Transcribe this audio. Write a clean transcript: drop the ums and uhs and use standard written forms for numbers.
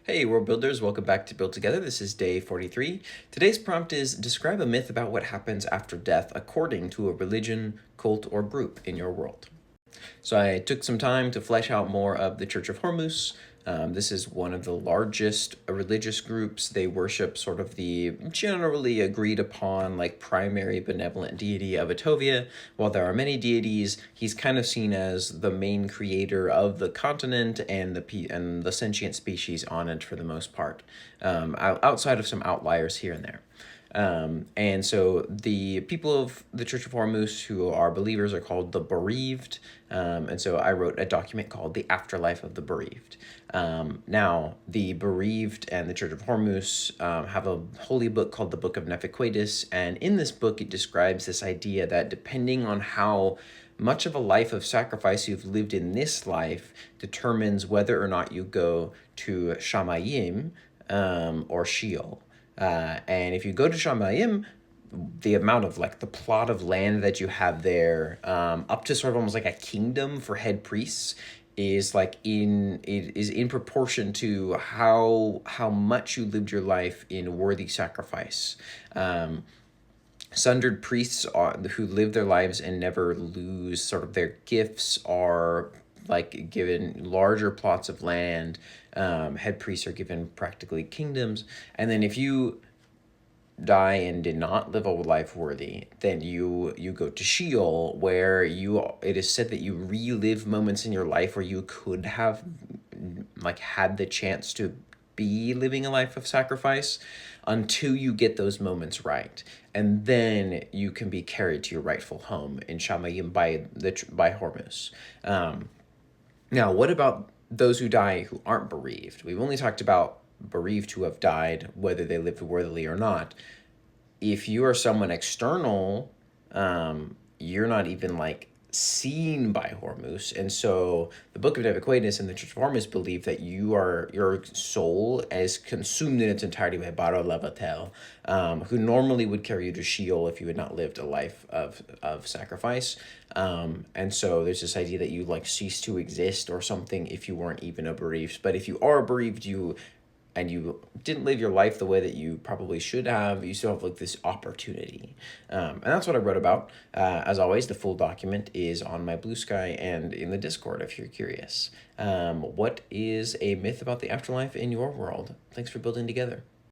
Hey world builders, welcome back to Build Together. This is day 43. Today's prompt is describe a myth about what happens after death according to a religion, cult, or group in your world. So I took some time to flesh out more of the Church of Hormuz. This is one of the largest religious groups. They worship sort of the generally agreed upon like primary benevolent deity of Etovia. While there are many deities, he's kind of seen as the main creator of the continent and the sentient species on it for the most part, outside of some outliers here and there. And so the people of the Church of Hormuz who are believers are called the Bereaved. And so I wrote a document called The Afterlife of the Bereaved. Now, the Bereaved and the Church of Hormuz have a holy book called the Book of Nephikwetis. And in this book, it describes this idea that depending on how much of a life of sacrifice you've lived in this life determines whether or not you go to Shamayim or Sheol. And if you go to Shamayim, the amount of like the plot of land that you have there, up to sort of almost like a kingdom for head priests, is in proportion to how much you lived your life in worthy sacrifice. Sundered priests who live their lives and never lose sort of their gifts are like given larger plots of land. Head priests are given practically kingdoms. And then if you die and did not live a life worthy, then you go to Sheol, where it is said that you relive moments in your life where you could have like had the chance to be living a life of sacrifice until you get those moments right, and then you can be carried to your rightful home in Shamayim by Hormuz. Now, what about those who die who aren't bereaved? We've only talked about bereaved who have died, whether they lived worthily or not. If you are someone external, you're not even like seen by Hormuz. And so the Book of Nephikwetis and the Church of Hormuz believe that your soul is consumed in its entirety by Baro Lavatel, who normally would carry you to Sheol if you had not lived a life of sacrifice. And so there's this idea that you like cease to exist or something if you weren't even a bereaved. But if you are bereaved, you didn't live your life the way that you probably should have, you still have like this opportunity. And that's what I wrote about. As always, the full document is on my Blue Sky and in the Discord if you're curious. What is a myth about the afterlife in your world? Thanks for building together.